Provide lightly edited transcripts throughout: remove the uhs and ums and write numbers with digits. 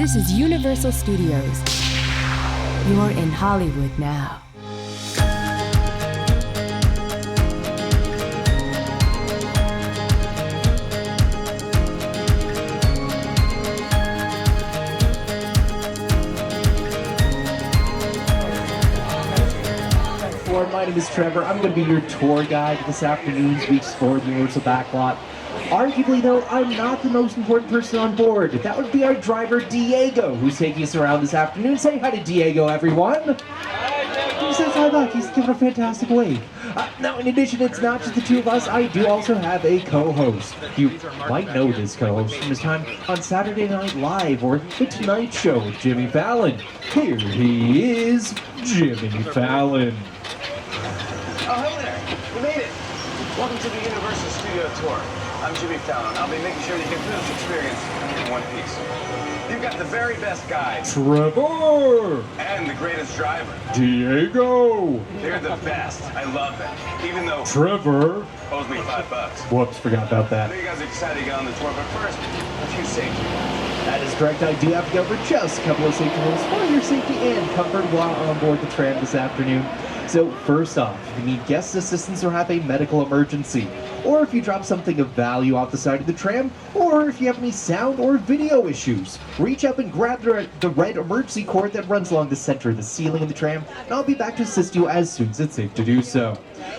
This is Universal Studios. You're in Hollywood now. My name is Trevor. I'm going to be your tour guide this afternoon's We Explore the Universal Backlot. Arguably, though, I'm not the most important person on board. That would be our driver, Diego, who's taking us around this afternoon. Say hi to Diego, everyone. He says hi back. He's giving a fantastic wave. Now, in addition, it's not just the two of us. I do also have a co-host. You might know this co-host from his time on Saturday Night Live or The Tonight Show with Jimmy Fallon. Here he is, Jimmy Fallon. Oh, hey there. You made it. Welcome to the Universal Studio Tour. I'm Jimmy Fallon. I'll be making sure you get through this experience in one piece. You've got the very best guide. Trevor! And the greatest driver. Diego! They're the best. I love them. Even though Trevor owes me $5. Whoops, forgot about I that. know you guys are excited to get on the tour, but first, a few safety. That is correct. I do have to go over just a couple of safety rules for your safety and comfort while on board the tram this afternoon. So first off, if you need guest assistance or have a medical emergency, or if you drop something of value off the side of the tram, or if you have any sound or video issues, reach up and grab the red emergency cord that runs along the center of the ceiling of the tram, and I'll be back to assist you as soon as it's safe to do so.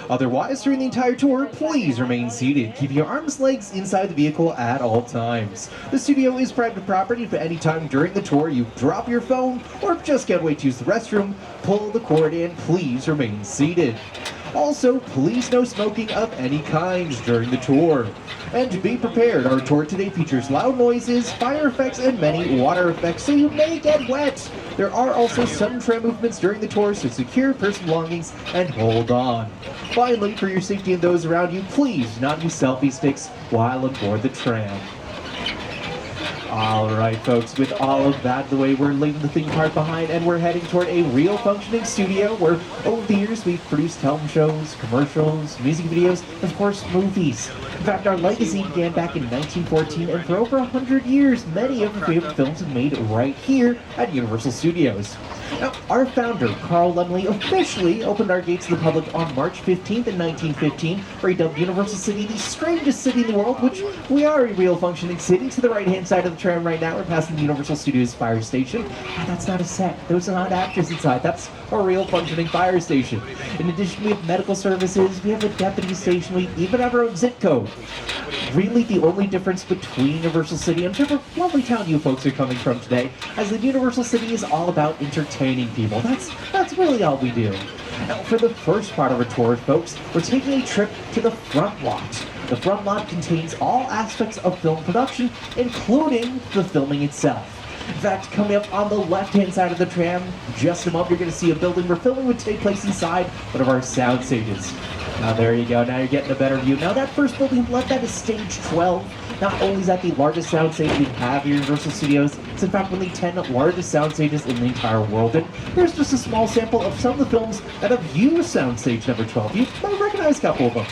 Otherwise, during the entire tour, please remain seated. Keep your arms and legs inside the vehicle at all times. The studio is private property. If at any time during the tour you drop your phone or just get away to use the restroom, pull the cord and please remain seated. Also, please no smoking of any kind during the tour. And be prepared, our tour today features loud noises, fire effects, and many water effects, so you may get wet. There are also some tram movements during the tour, so secure personal belongings and hold on. Finally, for your safety and those around you, please do not use selfie sticks while aboard the tram. Alright folks, with all of that the way, we're leaving the theme park behind and we're heading toward a real functioning studio where over the years we've produced television shows, commercials, music videos, and of course movies. In fact, our legacy began back in 1914 and for over 100 years many of our favorite films have made right here at Universal Studios. Now, our founder, Carl Laemmle, officially opened our gates to the public on March 15th in 1915, where he dubbed Universal City the strangest city in the world, which we are a real functioning city. To the right-hand side of the tram right now, we're passing the Universal Studios fire station. And that's not a set. Those are not actors inside. That's a real functioning fire station. In addition, we have medical services, we have a deputy station, we even have our own zip code. Really, the only difference between Universal City and whichever lovely town you folks are coming from today, as the Universal City is all about entertaining people. That's really all we do. Now, for the first part of our tour, folks, we're taking a trip to the front lot. The front lot contains all aspects of film production, including the filming itself. In fact, coming up on the left-hand side of the tram, just above, you're going to see a building where filming would take place inside one of our sound stages. Now there you go, now you're getting a better view. Now that first building left, that is stage 12. Not only is that the largest sound stage we have here at Universal Studios, it's in fact one of the 10 largest sound stages in the entire world. And here's just a small sample of some of the films that have used sound stage number 12. You might recognize a couple of them.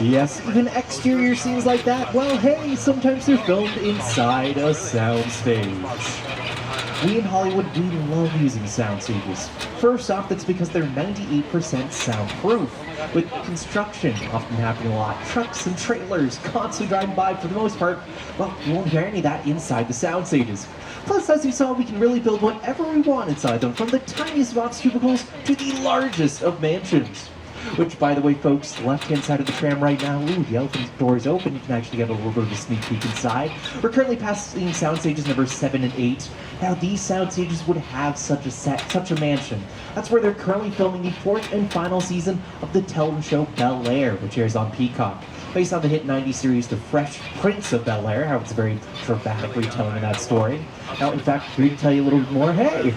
Yes, even exterior scenes like that, well hey, sometimes they're filmed inside a soundstage. We in Hollywood, we love using sound stages. First off, that's because they're 98% soundproof, with construction often happening a lot. Trucks and trailers constantly driving by for the most part. Well, you won't hear any of that inside the sound stages. Plus, as you saw, we can really build whatever we want inside them, from the tiniest box cubicles to the largest of mansions. Which, by the way, folks, the left-hand side of the tram right now, ooh, the elephant door is open. You can actually get a little bit of a sneak peek inside. We're currently passing sound stages number 7 and 8. Now, these sound stages would have such a set, such a mansion. That's where they're currently filming the 4th and final season of the television show Bel-Air, which airs on Peacock. Based on the hit 90s series The Fresh Prince of Bel-Air, how it's a very dramatic retelling of that story. Now, in fact, here to tell you a little bit more, hey!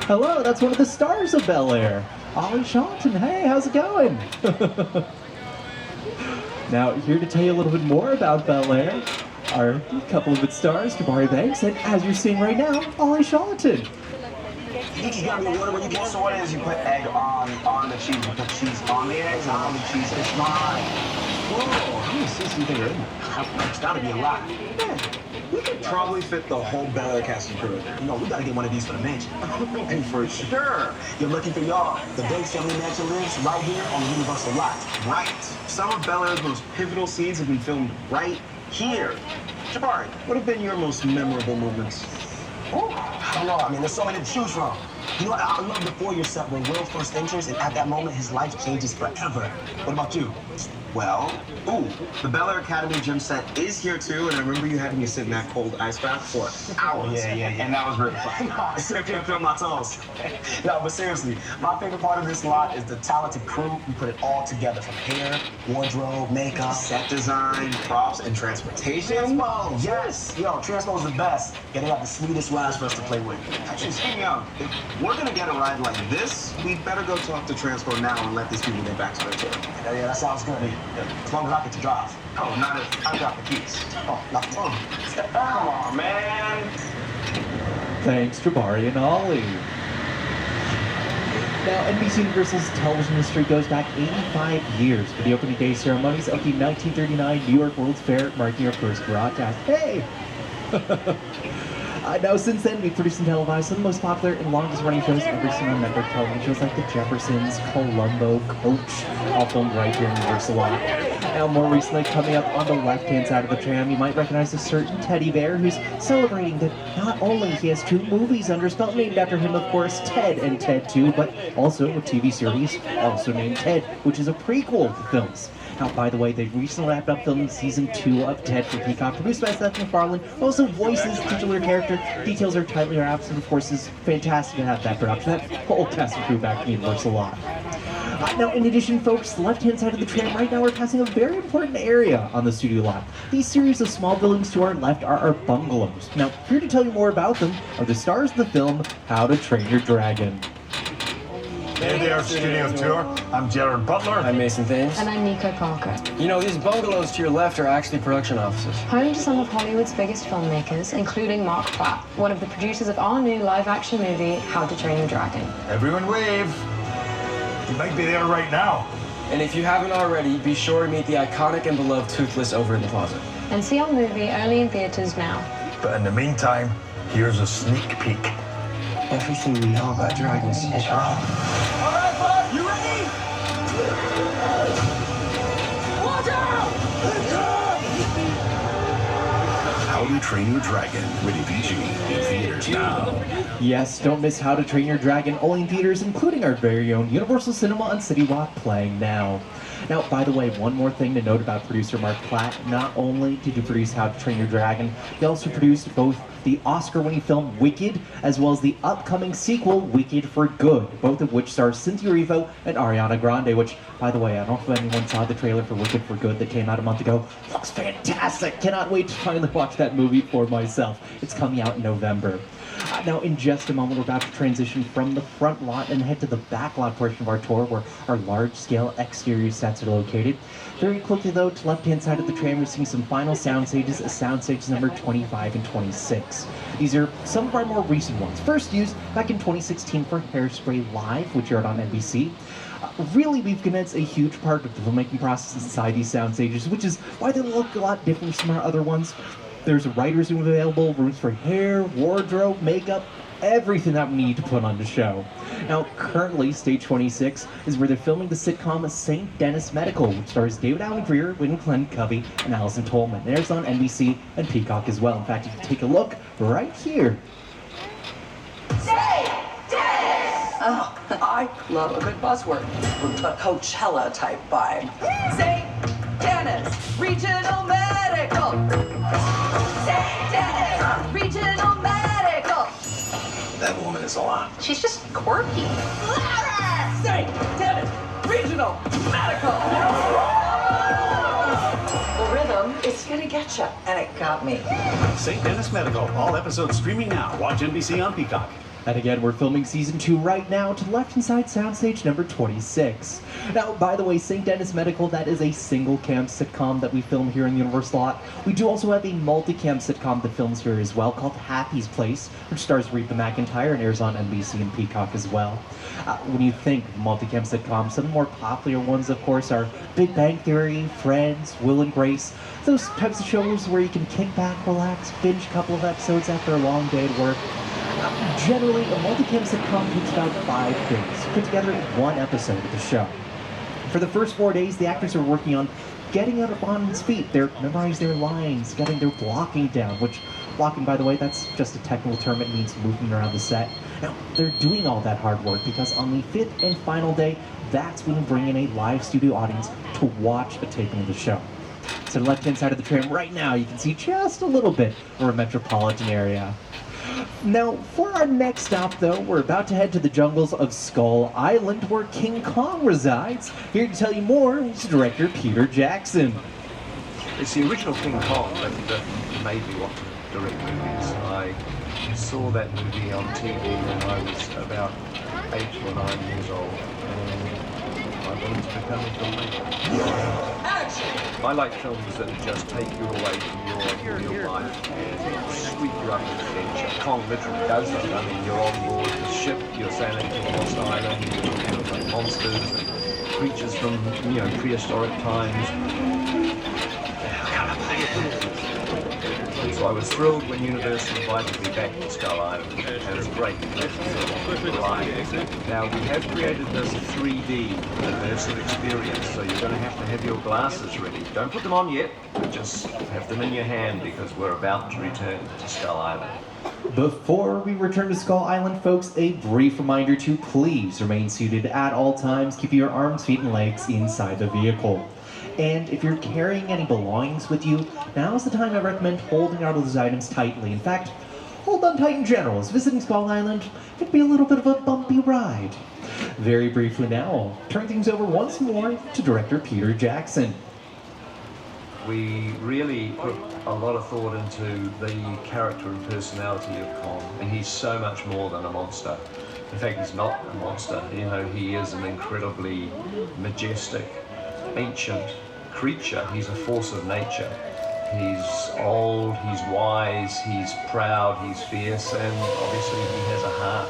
Hello, that's one of the stars of Bel-Air. Olly Sholotan, hey, how's it going? Now, here to tell you a little bit more about Bel-Air are a couple of its stars, Jabari Banks, and as you're seeing right now, Olly Sholotan. You think you got me a water when you pour? So what is you put egg on the cheese, you put cheese on the eggs and on the cheese. It's mine. Whoa, how many seats do you think are in there? It's gotta be a lot. Man, we could probably fit the whole Bel-Air cast and crew in there. You know, we gotta get one of these for the mansion. And for sure, you're looking for y'all. The Banks family mansion lives right here on the Universal lot. Right. Some of Bel-Air's most pivotal scenes have been filmed right here. Jabari, what have been your most memorable moments? Oh, I don't know. I mean, there's so many to choose from. You know, I love the foyer set when Will first enters, and at that moment, his life changes forever. What about you? Well, the Bel-Air Academy gym set is here too, and I remember you having me sit in that cold ice bath for hours. Yeah. And that was really fun. I still can't feel my toes. No, but seriously, my favorite part of this lot is the talented crew. We put it all together from hair, wardrobe, makeup, set design, props, and transportation. Transpo, yes. Yo, Transpo's the best. Yeah, they have the sweetest rides for us to play with. Actually, speaking of, if we're gonna get a ride like this, we better go talk to Transpo now and let these people get back to their tour. Yeah, that sounds good. As long as I get to drive. Oh, not if I got the keys. Oh, not come on, man. Thanks, Jabari and Olly. Now, NBC Universal's television history goes back 85 years for the opening day ceremonies of the 1939 New York World's Fair, marking our first broadcast. Hey! Now, since then, we've produced and televised some of the most popular and longest-running shows ever seen on network television. Shows like The Jeffersons, Columbo, Coach, all filmed right here in Universal Lot. Now, more recently, coming up on the left-hand side of the tram, you might recognize a certain teddy bear who's celebrating that not only he has 2 movies under his belt named after him, of course, Ted and Ted 2, but also a TV series also named Ted, which is a prequel to the films. Now, by the way, they recently wrapped up filming season 2 of Ted for Peacock, produced by Fallon, also voices titular character. Details are tightly wrapped, and of course, it's fantastic to have that production, that whole cast and crew back in Universal Lot. Now, in addition, folks, the left-hand side of the tram right now we're passing a very important area on the studio lot. These series of small buildings to our left are our bungalows. Now, here to tell you more about them are the stars of the film How to Train Your Dragon. Hey there, Studio Tour. I'm Jared Butler. I'm Mason Thames. And I'm Nico Parker. You know, these bungalows to your left are actually production offices. Home to some of Hollywood's biggest filmmakers, including Mark Platt, one of the producers of our new live-action movie, How to Train Your Dragon. Everyone wave. You might be there right now. And if you haven't already, be sure to meet the iconic and beloved Toothless over in the plaza. And see our movie only in theaters now. But in the meantime, here's a sneak peek. Everything we know about dragons is wrong. All right, bud, you ready? Watch out! How to Train Your Dragon, rated PG, in theaters now. Yes, don't miss How to Train Your Dragon, only in theaters, including our very own Universal Cinema on City Walk, playing now. Now, by the way, one more thing to note about producer Mark Platt. Not only did he produce How to Train Your Dragon, he also produced both the Oscar-winning film Wicked, as well as the upcoming sequel, Wicked for Good, both of which stars Cynthia Erivo and Ariana Grande, which, by the way, I don't know if anyone saw the trailer for Wicked for Good that came out a month ago. Looks fantastic! Cannot wait to finally watch that movie for myself. It's coming out in November. Now, in just a moment, we're about to transition from the front lot and head to the backlot portion of our tour, where our large-scale exterior sets are located. Very quickly, though, to the left-hand side of the tram, we're seeing some final sound stages, sound stages number 25 and 26. These are some of our more recent ones. First used back in 2016 for Hairspray Live, which aired on NBC. Really, we've condensed a huge part of the filmmaking process inside these sound stages, which is why they look a lot different from our other ones. There's a writer's room available, rooms for hair, wardrobe, makeup, everything that we need to put on the show. Now, currently, stage 26 is where they're filming the sitcom St. Denis Medical, which stars David Allen Greer, Wynn Glenn Covey, and Allison Tolman. It airs on NBC and Peacock as well. In fact, you can take a look right here. St. Denis! Oh, I love a good buzzword. A Coachella-type vibe. St. Denis Regional Medical! St. Denis Regional Medical! That woman is a lot. She's just quirky. Louder! St. Denis Regional Medical! The rhythm is gonna get you, and it got me. St. Denis Medical, all episodes streaming now. Watch NBC on Peacock. And again, we're filming season 2 right now to the left-hand side soundstage number 26. Now, by the way, St. Denis Medical, that is a single-cam sitcom that we film here in the Universal lot. We do also have a multi-cam sitcom that films here as well called Happy's Place, which stars Reba McEntire and airs on NBC and Peacock as well. When you think of multi-cam sitcoms, some more popular ones, of course, are Big Bang Theory, Friends, Will and Grace. Those types of shows where you can kick back, relax, binge a couple of episodes after a long day at work. Generally, a multi-cam sitcom takes about 5 days, put together in one episode of the show. For the first 4 days, the actors are working on getting out on his feet. They're memorizing their lines, getting their blocking down, which, blocking, by the way, that's just a technical term. It means moving around the set. Now, they're doing all that hard work because on the 5th and final day, that's when we bring in a live studio audience to watch a taping of the show. So the left-hand side of the tram right now, you can see just a little bit of a metropolitan area. Now, for our next stop, though, we're about to head to the jungles of Skull Island, where King Kong resides. Here to tell you more is director Peter Jackson. It's the original King Kong that made me want to direct movies. I saw that movie on TV when I was about 8 or 9 years old, and I wanted to become a filmmaker. I like films that just take you away from your life and sweep you up to adventure. Kong literally does that. I mean, you're on board the ship, you're sailing to a lost island, you're talking about monsters and creatures from, prehistoric times. So I was thrilled when Universal invited me back to Skull Island, and it was great to film live. Now, we have created this 3D immersive experience, so you're going to have your glasses ready. Don't put them on yet, but just have them in your hand because we're about to return to Skull Island. Before we return to Skull Island, folks, a brief reminder to please remain seated at all times, keep your arms, feet, and legs inside the vehicle. And if you're carrying any belongings with you, now's the time I recommend holding onto those items tightly. In fact, hold on tight in general, as visiting Skull Island can be a little bit of a bumpy ride. Very briefly now, I'll turn things over once more to director Peter Jackson. We really put a lot of thought into the character and personality of Kong, and he's so much more than a monster. In fact, he's not a monster. He is an incredibly majestic, ancient creature. He's a force of nature. He's old, he's wise, he's proud, he's fierce, and obviously he has a heart.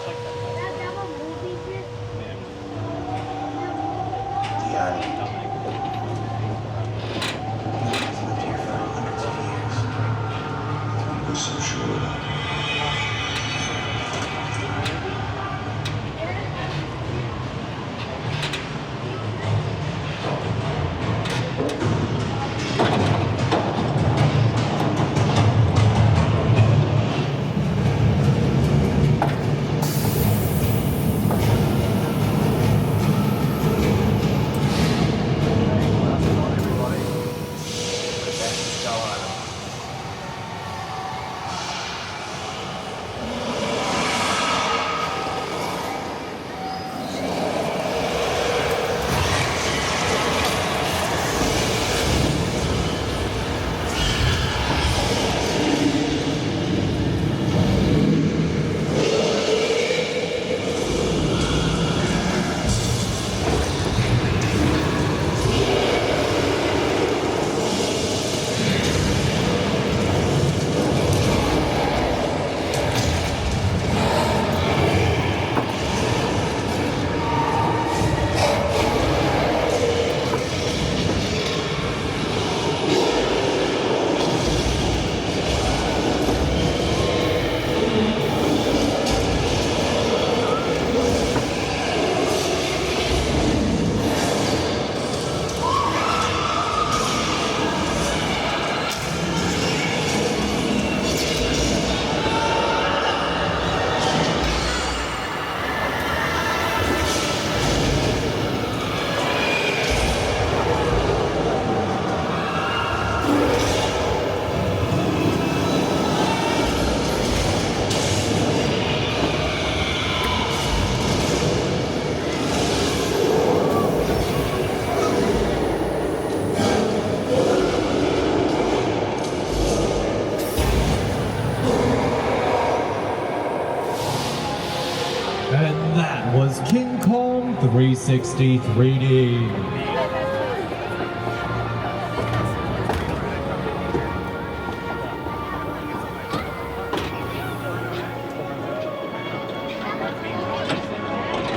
And that was King Kong 360 3D.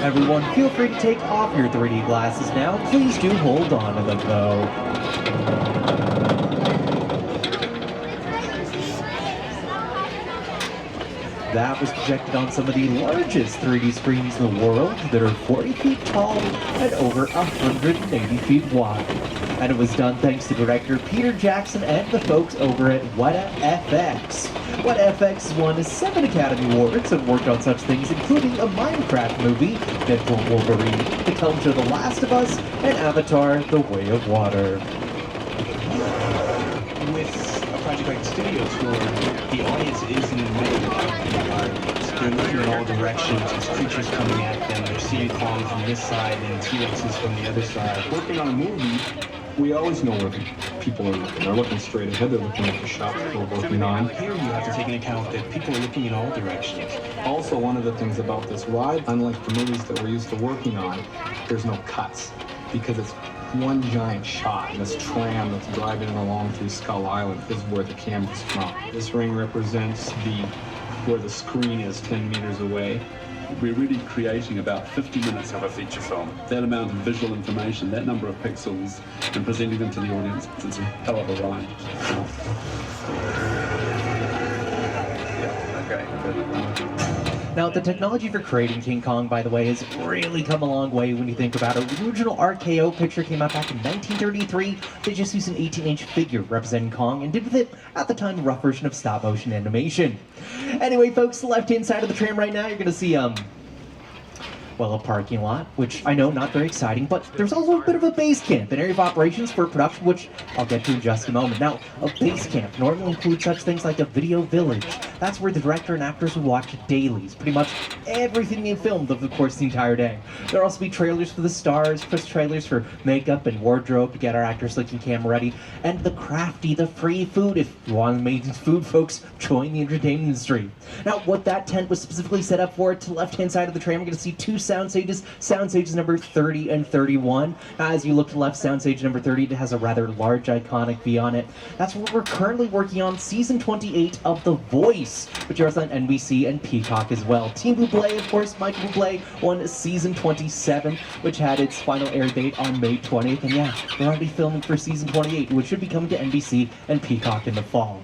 Everyone, feel free to take off your 3D glasses now. Please do hold on to them, though. That was projected on some of the largest 3D screens in the world that are 40 feet tall and over 180 feet wide. And it was done thanks to director Peter Jackson and the folks over at WetaFX. WetaFX won 7 Academy Awards and worked on such things including a Minecraft movie, Deadpool Wolverine, the television show The Last of Us, and Avatar: The Way of Water. With a project like Studio Tour, the audience is in the middle of the environment. They're looking in all directions, there's creatures coming at them, they're seeing Kong from this side and T-Rexes from the other side. Working on a movie, we always know where people are looking. They're looking straight ahead, they're looking at the shop that we're working on. Here you have to take into account that people are looking in all directions. Also, one of the things about this ride, unlike the movies that we're used to working on, there's no cuts because it's one giant shot. This tram that's driving along through Skull Island is where the camera's from. This ring represents where the screen is 10 meters away. We're really creating about 50 minutes of a feature film. That amount of visual information, that number of pixels, and presenting them to the audience, it's a hell of a ride. Yeah, okay. Now, the technology for creating King Kong, by the way, has really come a long way when you think about it. The original RKO picture came out back in 1933. They just used an 18-inch figure representing Kong and did with it, at the time, a rough version of stop-motion animation. Anyway, folks, the left-hand side of the tram right now, you're going to see, well, a parking lot, which I know not very exciting, but there's also a bit of a base camp, an area of operations for production, which I'll get to in just a moment. Now, a base camp normally includes such things like a video village. That's where the director and actors would watch dailies, pretty much everything they filmed over the course of the entire day. There'll also be trailers for the stars, plus trailers for makeup and wardrobe to get our actors looking camera ready, and the crafty, the free food. If you want amazing food, folks, join the entertainment industry. Now, what that tent was specifically set up for, to the left-hand side of the tram, you're going to see 2 sound stages number 30 and 31. As you look to the left, sound stage number 30, it has a rather large iconic V on it. That's what we're currently working on, season 28 of The Voice, which airs on NBC and Peacock as well. Team Bublé, of course, Michael Bublé, won season 27, which had its final air date on May 20th. And yeah, we're already filming for season 28, which should be coming to NBC and Peacock in the fall.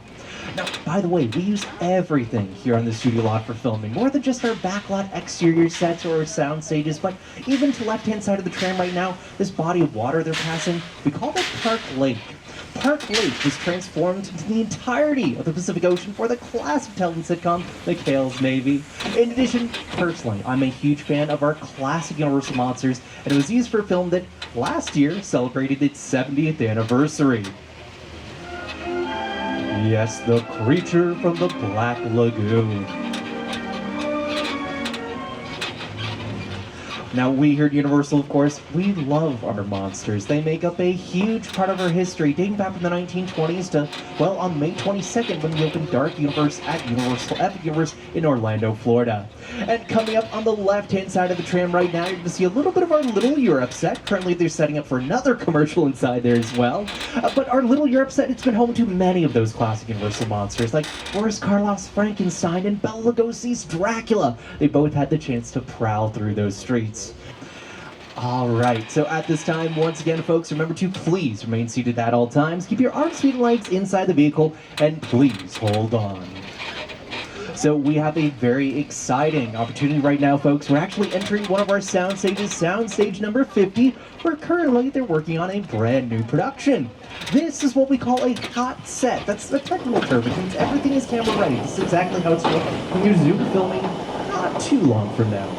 Now, by the way, we use everything here on the studio lot for filming, more than just our backlot exterior sets or sound stages, but even to the left-hand side of the tram right now, this body of water they're passing, we call that Park Lake. Park Lake was transformed into the entirety of the Pacific Ocean for the classic television sitcom, McHale's Navy. In addition, personally, I'm a huge fan of our classic Universal monsters, and it was used for a film that last year celebrated its 70th anniversary. Yes, the creature from the Black Lagoon. Now, we here at Universal, of course, we love our monsters. They make up a huge part of our history, dating back from the 1920s to, well, on May 22nd when we opened Dark Universe at Universal Epic Universe in Orlando, Florida. And coming up on the left-hand side of the tram right now, you're going to see a little bit of our Little Europe set. Currently, they're setting up for another commercial inside there as well. But our Little Europe set, it's been home to many of those classic Universal monsters, like Boris Karloff's Frankenstein and Bela Lugosi's Dracula. They both had the chance to prowl through those streets. Alright, so at this time, once again, folks, remember to please remain seated at all times, keep your arms, feet, and legs inside the vehicle, and please hold on. So we have a very exciting opportunity right now, folks. We're actually entering one of our sound stages, sound stage number 50, where currently they're working on a brand new production. This is what we call a hot set. That's the technical term. It means everything is camera ready. This is exactly how it's going when you're Zoom filming not too long from now.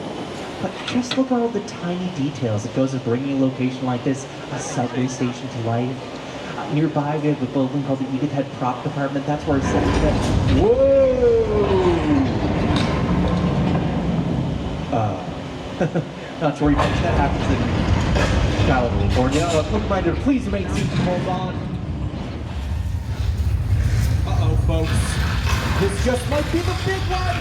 But just look at all the tiny details that goes with bringing a location like this, a subway station, to life. Nearby, we have a building called the Edith Head Prop Department. That's where it's set. Whoa! Not sure much that happens in California. Quick reminder, please remain seated and hold on. Uh-oh, folks. This just might be the big one!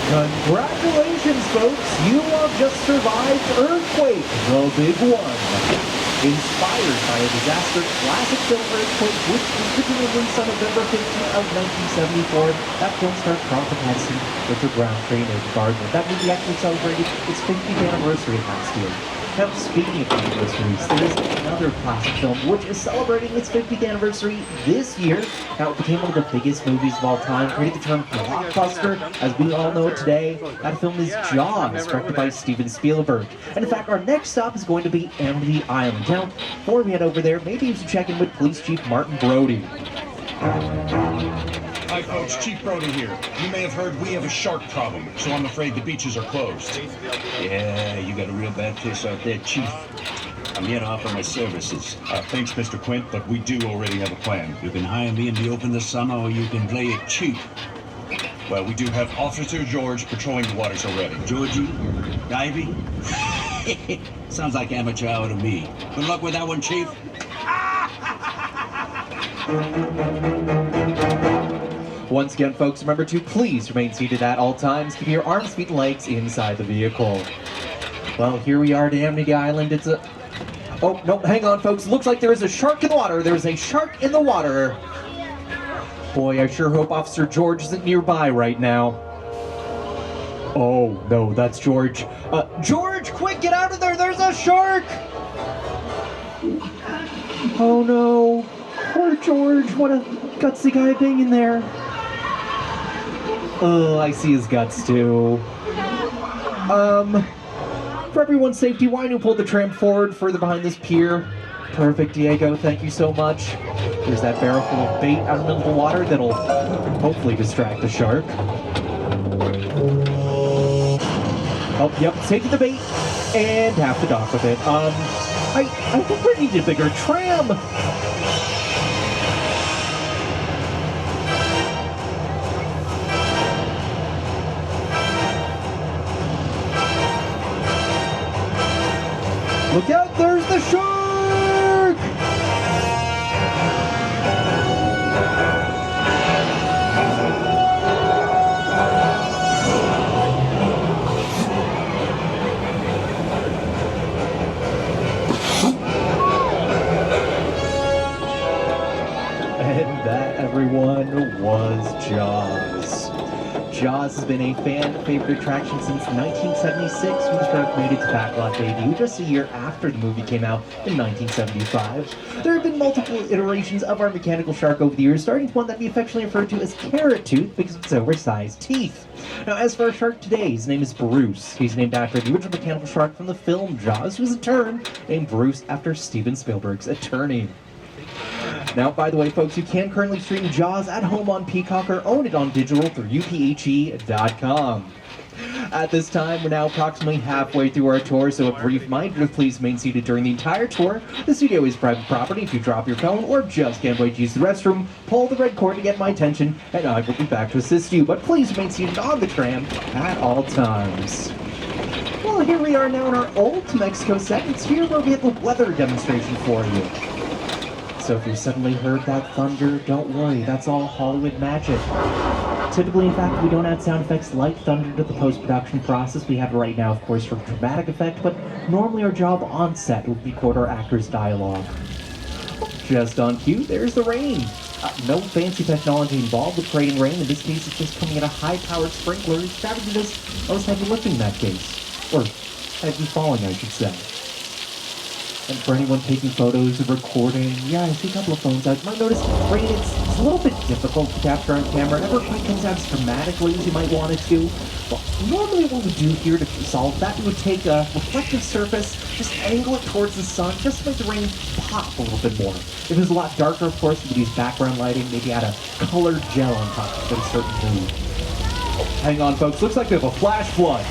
Congratulations, folks! You have just survived Earthquake, the big one. Inspired by a disaster classic film Earthquake, which was originally released on November 15th of 1974, that film starred Carlton Heston, Richard Roundtree, and David Gardner. That movie actually celebrated its 50th anniversary last year. Now, speaking of anniversaries, there is another classic film which is celebrating its 50th anniversary this year. Now, it became one of the biggest movies of all time, created the term blockbuster, as we all know it today. That film is Jaws, directed by Steven Spielberg. And in fact, our next stop is going to be Amity Island. Now, before we head over there, maybe you should check in with Police Chief Martin Brody. Hi folks, Chief Brody here. You may have heard we have a shark problem, so I'm afraid the beaches are closed. Yeah, you got a real bad case out there, Chief. I'm here to offer my services. Thanks, Mr. Quint, but we do already have a plan. You can hire me in the open this summer, or you can play it cheap. Well, we do have Officer George patrolling the waters already. Georgie? Ivy? Sounds like amateur hour to me. Good luck with that one, Chief. Once again, folks, remember to please remain seated at all times. Keep your arms, feet, and legs inside the vehicle. Well, here we are at Amity Island. It's a... Oh, no, hang on, folks. Looks like there is a shark in the water. There's a shark in the water. Boy, I sure hope Officer George isn't nearby right now. Oh, no, that's George. George, quick, get out of there. There's a shark. Oh, no. Poor George. What a gutsy guy being in there. Oh, I see his guts too. For everyone's safety, why don't you pull the tram forward further behind this pier? Perfect, Diego, thank you so much. There's that barrel full of bait out in the middle of the water that'll hopefully distract the shark. Oh, yep, taking the bait and have to dock with it. I think we need a bigger tram. Look out, there's the shark! And that, everyone, was Jaws. Jaws has been a fan-favorite attraction since 1976 when the shark made its Backlot debut just a year after the movie came out in 1975. There have been multiple iterations of our mechanical shark over the years, starting with one that we affectionately refer to as Carrot Tooth because of its oversized teeth. Now, as for our shark today, his name is Bruce. He's named after the original mechanical shark from the film Jaws, who was in turn named Bruce after Steven Spielberg's attorney. Now, by the way, folks, you can currently stream Jaws at home on Peacock or own it on digital through uphe.com. At this time, we're now approximately halfway through our tour, so a brief reminder to please remain seated during the entire tour. The studio is private property. If you drop your phone or just can't wait to use the restroom, pull the red cord to get my attention, and I will be back to assist you. But please remain seated on the tram at all times. Well, here we are now in our old Mexico set. It's here where we have the weather demonstration for you. So if you suddenly heard that thunder, don't worry, that's all Hollywood magic. Typically, in fact, we don't add sound effects like thunder to the post-production process. We have it right now, of course, for dramatic effect, but normally our job on set would record our actors' dialogue. Just on cue, there's the rain. No fancy technology involved with creating rain. In this case, it's just coming at a high-powered sprinkler. It's gravity does most heavy lifting in that case. Or heavy falling, I should say. And for anyone taking photos or recording, yeah, I see a couple of phones out. You might notice rain, it's a little bit difficult to capture on camera. It never quite comes out as dramatically as you might want it to. Well, normally what we do here to solve that, we would take a reflective surface, just angle it towards the sun, just to make the rain pop a little bit more. If it was a lot darker, of course, we would use background lighting, maybe add a colored gel on top to get a certain mood. Hang on, folks, looks like we have a flash flood.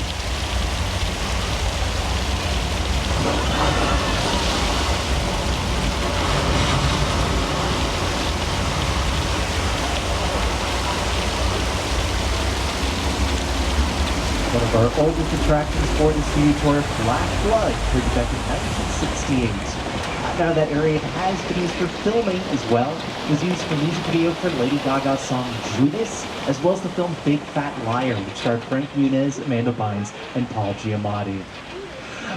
One of our oldest attractions for the studio tour, Flash Flood, created back in 1968. Now that area has been used for filming as well. It was used for the music video for Lady Gaga's song Judas, as well as the film Big Fat Liar, which starred Frank Muniz, Amanda Bynes, and Paul Giamatti.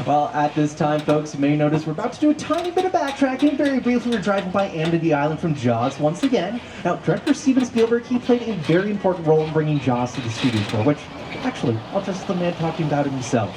Well, at this time, folks, you may notice we're about to do a tiny bit of backtracking. Very briefly, we're driving by Amity Island from Jaws once again. Now, director Steven Spielberg, he played a very important role in bringing Jaws to the studio floor, which, actually, I'll just let the man talking about it himself.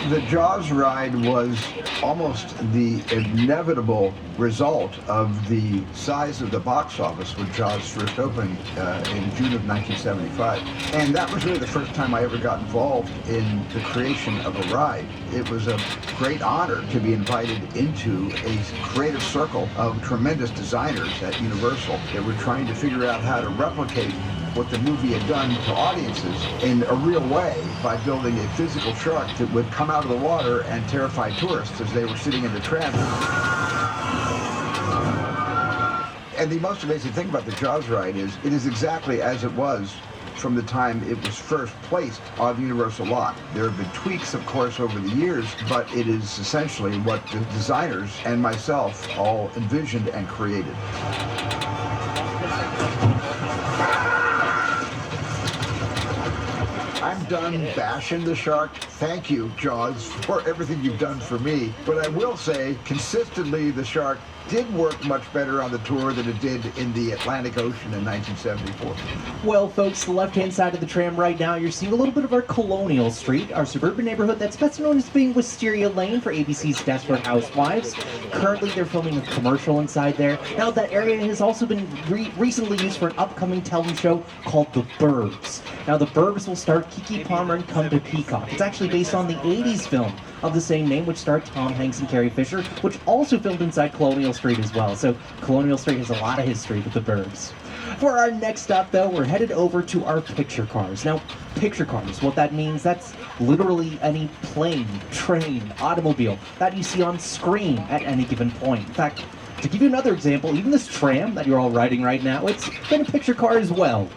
The Jaws ride was almost the inevitable result of the size of the box office when Jaws first opened in June of 1975. And that was really the first time I ever got involved in the creation of a ride. It was a great honor to be invited into a creative circle of tremendous designers at Universal that were trying to figure out how to replicate what the movie had done to audiences in a real way by building a physical shark that would come out of the water and terrify tourists as they were sitting in the tram. And the most amazing thing about the Jaws ride is it is exactly as it was from the time it was first placed on the Universal lot. There have been tweaks, of course, over the years, but it is essentially what the designers and myself all envisioned and created. I'm done bashing the shark. Thank you, Jaws, for everything you've done for me. But I will say, consistently, the shark did work much better on the tour than it did in the Atlantic Ocean in 1974. Well, folks, the left-hand side of the tram right now, you're seeing a little bit of our Colonial Street, our suburban neighborhood that's best known as being Wisteria Lane for ABC's Desperate Housewives. Currently, they're filming a commercial inside there. Now, that area has also been recently used for an upcoming television show called The Burbs. Now, The Burbs will star Keke Palmer and come to Peacock. It's actually based on the 80s film of the same name, which starred Tom Hanks and Carrie Fisher, which also filmed inside Colonial Street as well. So Colonial Street has a lot of history with the Burbs. For our next stop, though, we're headed over to our picture cars. Now, picture cars, what that means, that's literally any plane, train, automobile that you see on screen at any given point. In fact, to give you another example, even this tram that you're all riding right now, it's been a picture car as well.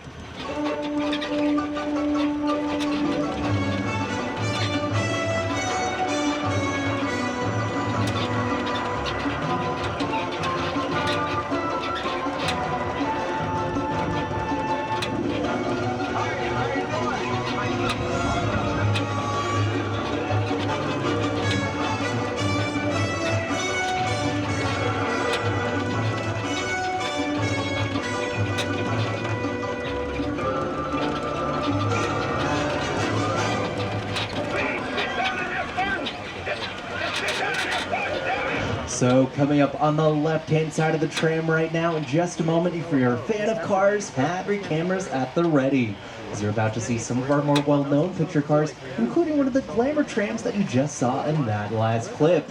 So coming up on the left-hand side of the tram right now, in just a moment, if you're a fan of cars, have your cameras at the ready, as you're about to see some of our more well-known picture cars, including one of the glamour trams that you just saw in that last clip.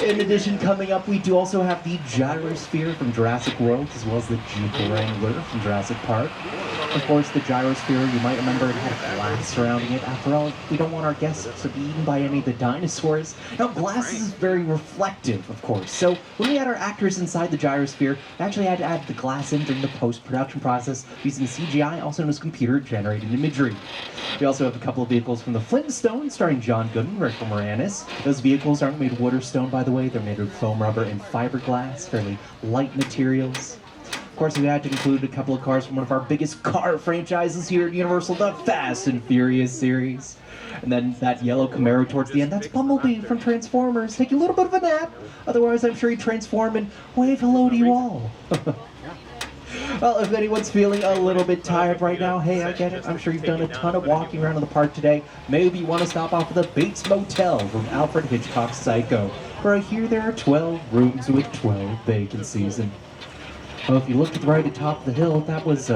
In addition, coming up, we do also have the gyrosphere from Jurassic World, as well as the Jeep Wrangler from Jurassic Park. Of course, the gyrosphere, you might remember, it had glass surrounding it. After all, we don't want our guests to be eaten by any of the dinosaurs. Now, glass is very reflective, of course. So when we had our actors inside the gyrosphere, we actually had to add the glass in during the post-production process using CGI, also known as computer-generated imagery. We also have a couple of vehicles from the Flintstones, starring John Goodman and Rick Moranis. Those vehicles aren't made of wood or stone, by the way. They're made of foam rubber and fiberglass, fairly light materials. Of course, we had to include a couple of cars from one of our biggest car franchises here at Universal, the Fast and Furious series. And then that yellow Camaro towards the end, that's Bumblebee from Transformers, taking a little bit of a nap. Otherwise, I'm sure he'd transform and wave hello to you all. Well, if anyone's feeling a little bit tired right now, hey, I get it. I'm sure you've done a ton of walking around in the park today. Maybe you want to stop off at the Bates Motel from Alfred Hitchcock's Psycho, where I hear there are 12 rooms with 12 vacancies. And well, if you look to the right at the top of the hill, that was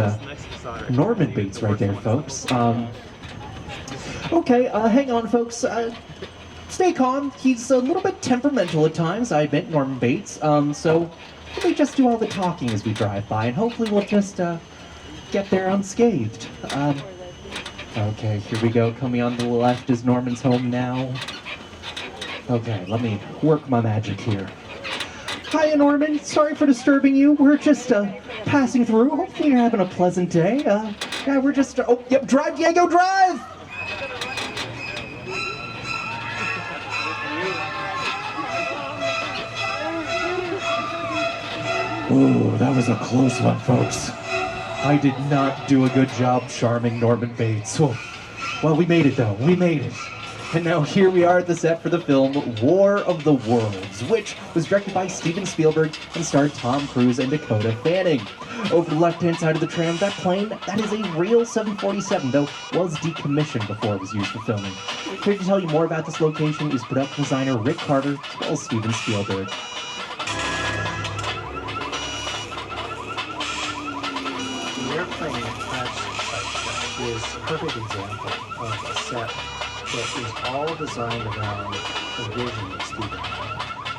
Norman Bates right there, folks. Okay, hang on, folks. Stay calm. He's a little bit temperamental at times, I admit, Norman Bates. So let me just do all the talking as we drive by, and hopefully we'll just get there unscathed. Okay, here we go. Coming on the left is Norman's home now. Okay, let me work my magic here. Hiya, Norman. Sorry for disturbing you. We're just passing through. Hopefully you're having a pleasant day. Yeah, we're just... oh, yep, drive, Diego, drive! Ooh, that was a close one, folks. I did not do a good job charming Norman Bates. Oh, well, we made it, though. We made it. And now here we are at the set for the film War of the Worlds, which was directed by Steven Spielberg and starred Tom Cruise and Dakota Fanning. Over the left-hand side of the tram, that plane, that is a real 747, though was decommissioned before it was used for filming. Here to tell you more about this location is production designer Rick Carter, as well as Steven Spielberg. The airplane attached is a perfect example of a set that is all designed around the vision that Steven had.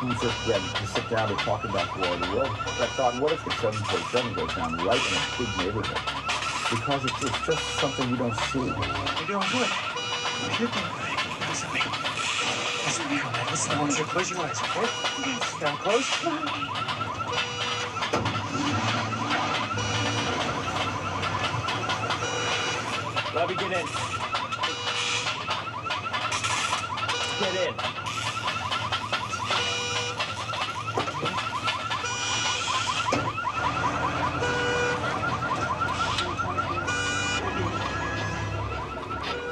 We just to sit down and talk about War of the Worlds. I thought, what if the 747 goes down right in a big neighborhood? Because it's just something you don't see. You're doing good. You're doing good. Listen to me. Listen to me, man. Listen to me. Close your eyes, okay? Down close. Let me get in. Get in.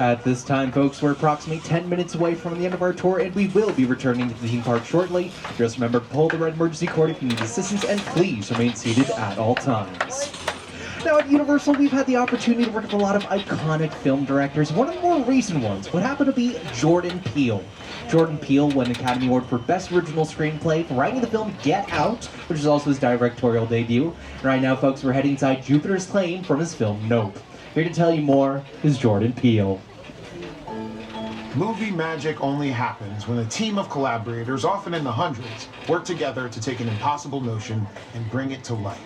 At this time, folks, we're approximately 10 minutes away from the end of our tour, and we will be returning to the theme park shortly. Just remember to pull the red emergency cord if you need assistance, and please remain seated at all times. Now, at Universal, we've had the opportunity to work with a lot of iconic film directors. One of the more recent ones would happen to be Jordan Peele. Jordan Peele won an Academy Award for Best Original Screenplay for writing the film Get Out, which is also his directorial debut. And right now, folks, we're heading inside Jupiter's Claim from his film Nope. Here to tell you more is Jordan Peele. Movie magic only happens when a team of collaborators, often in the hundreds, work together to take an impossible notion and bring it to life.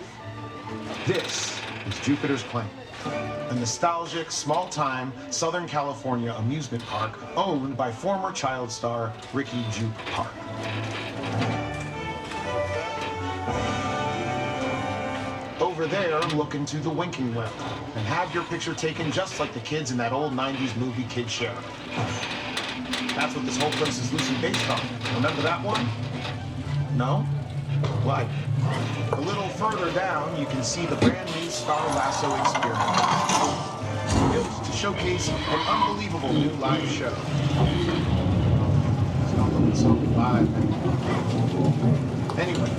This is Jupiter's Claim, a nostalgic, small-time Southern California amusement park owned by former child star Ricky Jupe Park. Over there, look into the winking well and have your picture taken just like the kids in that old 90s movie Kid Show. That's what this whole place is loosely based on. Remember that one? No? What? A little further down, you can see the brand new Star Lasso Experience, built to showcase an unbelievable new live show. It's not looking so live. Anyway,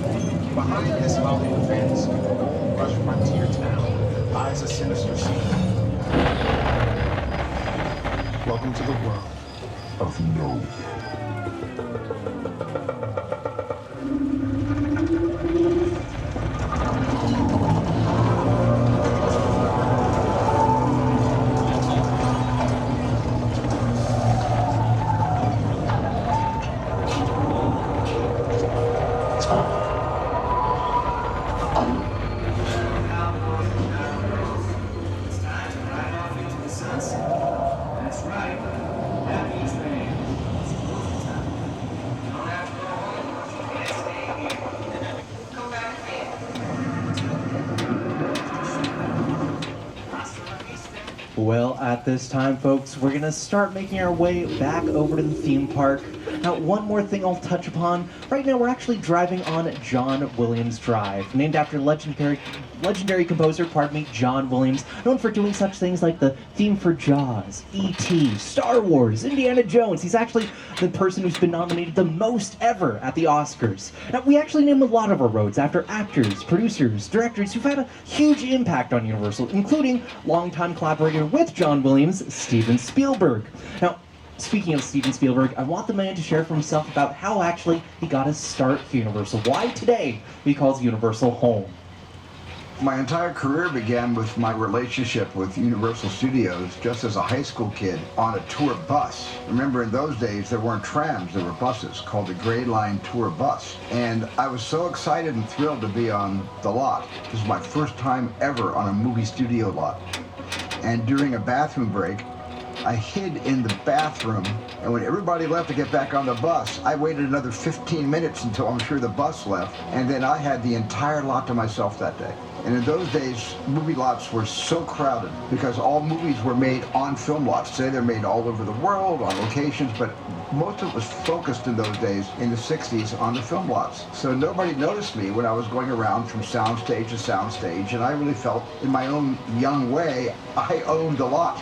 behind this Hollywood fantasy, the old Rush frontier town lies a sinister secret. Welcome to the world of No. Well, at this time, folks, we're going to start making our way back over to the theme park. Now, one more thing I'll touch upon. Right now, we're actually driving on John Williams Drive, named after legendary composer, John Williams, known for doing such things like the theme for Jaws, E.T., Star Wars, Indiana Jones. He's actually the person who's been nominated the most ever at the Oscars. Now, we actually name a lot of our roads after actors, producers, directors who've had a huge impact on Universal, including longtime collaborator with John Williams, Steven Spielberg. Now, speaking of Steven Spielberg, I want the man to share for himself about how actually he got his start at Universal, why today he calls Universal home. My entire career began with my relationship with Universal Studios just as a high school kid on a tour bus. Remember, in those days, there weren't trams, there were buses called the Gray Line Tour Bus. And I was so excited and thrilled to be on the lot. This was my first time ever on a movie studio lot. And during a bathroom break, I hid in the bathroom, and when everybody left to get back on the bus, I waited another 15 minutes until I'm sure the bus left, and then I had the entire lot to myself that day. And in those days, movie lots were so crowded because all movies were made on film lots. Today they're made all over the world, on locations, but most of it was focused in those days, in the 60s, on the film lots. So nobody noticed me when I was going around from soundstage to soundstage, and I really felt, in my own young way, I owned the lot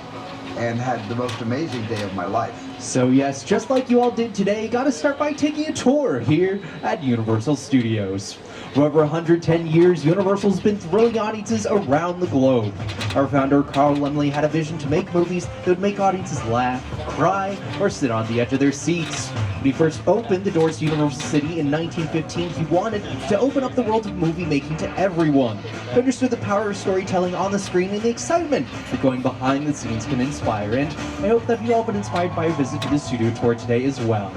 and had the most amazing day of my life. So yes, just like you all did today, gotta start by taking a tour here at Universal Studios. For over 110 years, Universal's been thrilling audiences around the globe. Our founder, Carl Laemmle, had a vision to make movies that would make audiences laugh, cry, or sit on the edge of their seats. When he first opened the doors to Universal City in 1915, he wanted to open up the world of movie making to everyone. He understood the power of storytelling on the screen and the excitement that going behind the scenes can inspire, and I hope that you all have been inspired by a visit to the studio tour today as well.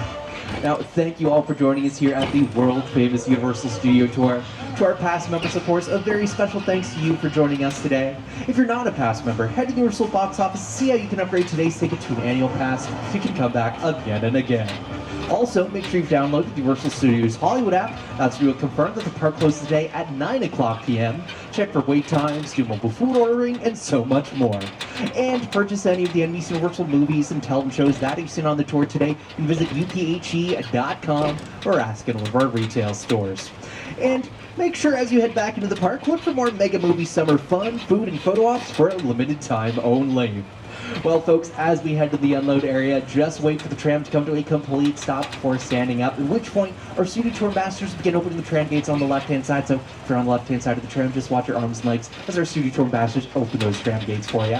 Now, thank you all for joining us here at the world-famous Universal Studio Tour. To our past members, of course, a very special thanks to you for joining us today. If you're not a past member, head to the Universal box office to see how you can upgrade today's ticket to an annual pass so you can come back again and again. Also, make sure you download the Universal Studios Hollywood app. That's where you'll confirm that the park closes today at 9 o'clock p.m. Check for wait times, do mobile food ordering, and so much more. And purchase any of the NBC Universal movies and television shows that you've seen on the tour today, you can visit uphe.com or ask in one of our retail stores. And make sure as you head back into the park, look for more Mega Movie Summer fun, food, and photo ops for a limited time only. Well, folks, as we head to the unload area, just wait for the tram to come to a complete stop before standing up, at which point our studio tour masters begin opening the tram gates on the left-hand side. So if you're on the left-hand side of the tram, just watch your arms and legs as our studio tour masters open those tram gates for you.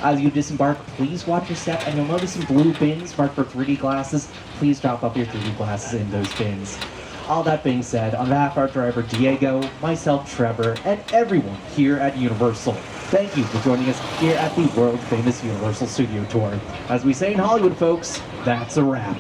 As you disembark, please watch your step, and you'll notice some blue bins marked for 3D glasses. Please drop off your 3D glasses in those bins. All that being said, on behalf of our driver Diego, myself Trevor, and everyone here at Universal, thank you for joining us here at the world-famous Universal Studio Tour. As we say in Hollywood, folks, that's a wrap.